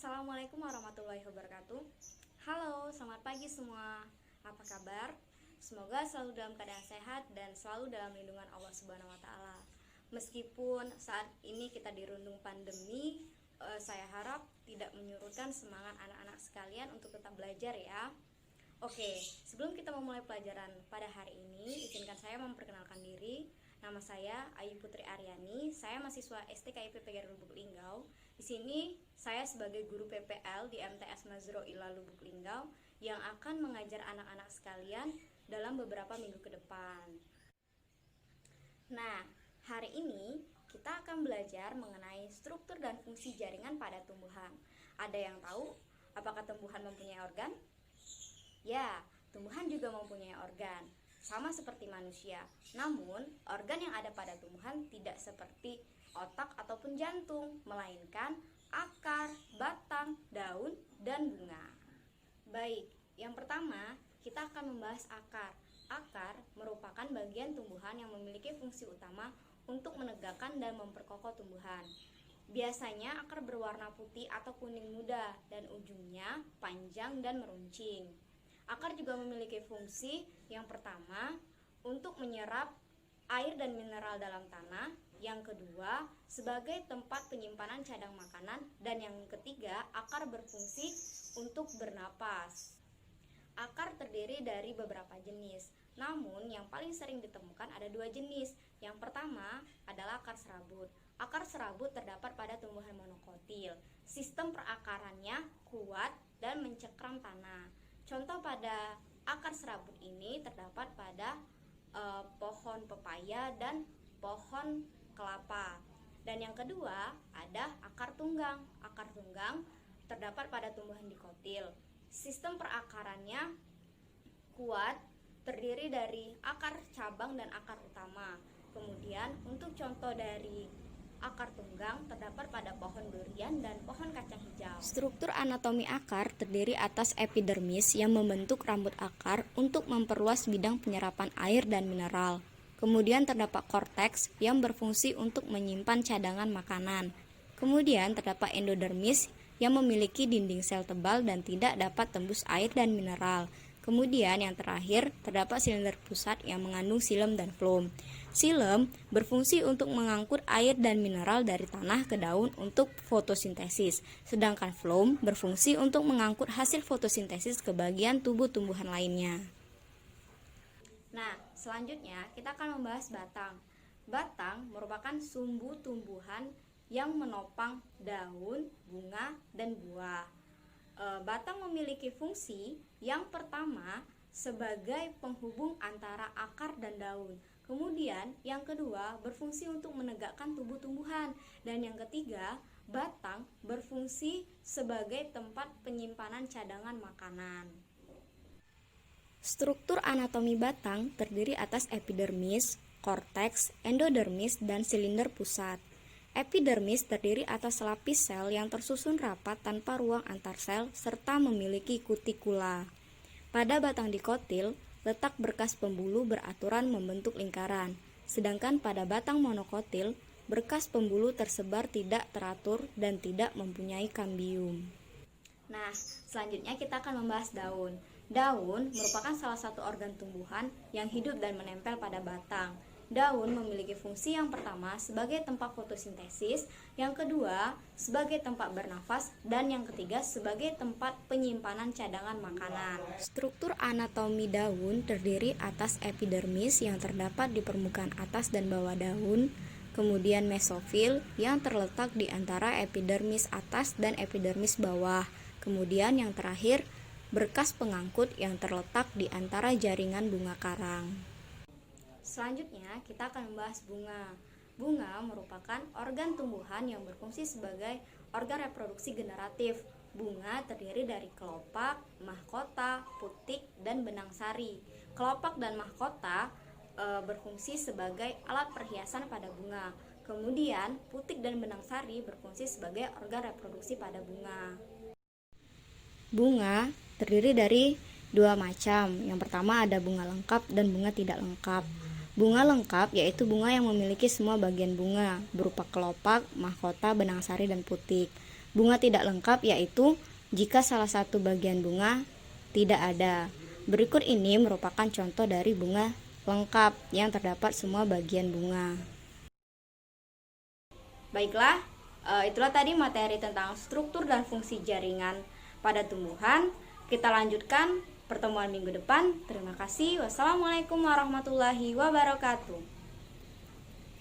Assalamualaikum warahmatullahi wabarakatuh. Halo, selamat pagi semua. Apa kabar? Semoga selalu dalam keadaan sehat dan selalu dalam lindungan Allah Subhanahu wa taala. Meskipun saat ini kita dirundung pandemi, saya harap tidak menyurutkan semangat anak-anak sekalian untuk tetap belajar ya. Oke, sebelum kita memulai pelajaran pada hari ini, izinkan saya memperkenalkan diri. Nama saya Ayu Putri Aryani. Saya mahasiswa STKIP PGRI Lubuk Linggau. Di sini saya sebagai guru PPL di MTS Nazroila Lubuk Linggau yang akan mengajar anak-anak sekalian dalam beberapa minggu ke depan. Nah, hari ini kita akan belajar mengenai struktur dan fungsi jaringan pada tumbuhan. Ada yang tahu apakah tumbuhan mempunyai organ? Ya, tumbuhan juga mempunyai organ, sama seperti manusia. Namun, organ yang ada pada tumbuhan tidak seperti otak ataupun jantung, melainkan akar, batang, daun, dan bunga. Baik, yang pertama kita akan membahas akar. Akar merupakan bagian tumbuhan yang memiliki fungsi utama untuk menegakkan dan memperkokoh tumbuhan. Biasanya akar berwarna putih atau kuning muda dan ujungnya panjang dan meruncing. Akar juga memiliki fungsi yang pertama untuk menyerap air dan mineral dalam tanah, yang kedua sebagai tempat penyimpanan cadang makanan, dan yang ketiga akar berfungsi untuk bernapas. Akar terdiri dari beberapa jenis, namun yang paling sering ditemukan ada dua jenis. Yang pertama adalah akar serabut. Akar serabut terdapat pada tumbuhan monokotil. Sistem perakarannya kuat dan mencekram tanah. Contoh pada akar serabut ini terdapat pada pohon pepaya dan pohon kelapa. Dan yang kedua ada akar tunggang. Akar tunggang terdapat pada tumbuhan dikotil. Sistem perakarannya kuat, terdiri dari akar cabang dan akar utama. Kemudian untuk contoh dari akar tunggang terdapat pada pohon durian dan pohon kacang hijau. Struktur anatomi akar terdiri atas epidermis yang membentuk rambut akar untuk memperluas bidang penyerapan air dan mineral. Kemudian terdapat korteks yang berfungsi untuk menyimpan cadangan makanan. Kemudian terdapat endodermis yang memiliki dinding sel tebal dan tidak dapat tembus air dan mineral. Kemudian yang terakhir terdapat silinder pusat yang mengandung xilem dan floem. Xilem berfungsi untuk mengangkut air dan mineral dari tanah ke daun untuk fotosintesis, sedangkan floem berfungsi untuk mengangkut hasil fotosintesis ke bagian tubuh tumbuhan lainnya. Nah, selanjutnya kita akan membahas batang. Batang merupakan sumbu tumbuhan yang menopang daun, bunga, dan buah. Batang memiliki fungsi yang pertama sebagai penghubung antara akar dan daun. Kemudian yang kedua berfungsi untuk menegakkan tubuh tumbuhan. Dan yang ketiga, batang berfungsi sebagai tempat penyimpanan cadangan makanan. Struktur anatomi batang terdiri atas epidermis, korteks, endodermis, dan silinder pusat. Epidermis terdiri atas lapis sel yang tersusun rapat tanpa ruang antar sel serta memiliki kutikula. Pada batang dikotil, letak berkas pembuluh beraturan membentuk lingkaran, sedangkan pada batang monokotil, berkas pembuluh tersebar tidak teratur dan tidak mempunyai kambium. Nah, selanjutnya kita akan membahas daun. Daun merupakan salah satu organ tumbuhan yang hidup dan menempel pada batang. Daun memiliki fungsi yang pertama sebagai tempat fotosintesis, yang kedua sebagai tempat bernafas, dan yang ketiga sebagai tempat penyimpanan cadangan makanan. Struktur anatomi daun terdiri atas epidermis yang terdapat di permukaan atas dan bawah daun, kemudian mesofil yang terletak di antara epidermis atas dan epidermis bawah, kemudian yang terakhir berkas pengangkut yang terletak di antara jaringan bunga karang. Selanjutnya kita akan membahas bunga. Bunga merupakan organ tumbuhan yang berfungsi sebagai organ reproduksi generatif. Bunga terdiri dari kelopak, mahkota, putik, dan benang sari. Kelopak dan mahkota berfungsi sebagai alat perhiasan pada bunga. Kemudian putik dan benang sari berfungsi sebagai organ reproduksi pada bunga. Bunga terdiri dari dua macam. Yang pertama ada bunga lengkap dan bunga tidak lengkap. Bunga lengkap yaitu bunga yang memiliki semua bagian bunga berupa kelopak, mahkota, benang sari, dan putik. Bunga tidak lengkap yaitu jika salah satu bagian bunga tidak ada. Berikut ini merupakan contoh dari bunga lengkap yang terdapat semua bagian bunga. Baiklah, itulah tadi materi tentang struktur dan fungsi jaringan pada tumbuhan. Kita lanjutkan pertemuan minggu depan. Terima kasih. Wassalamualaikum warahmatullahi wabarakatuh.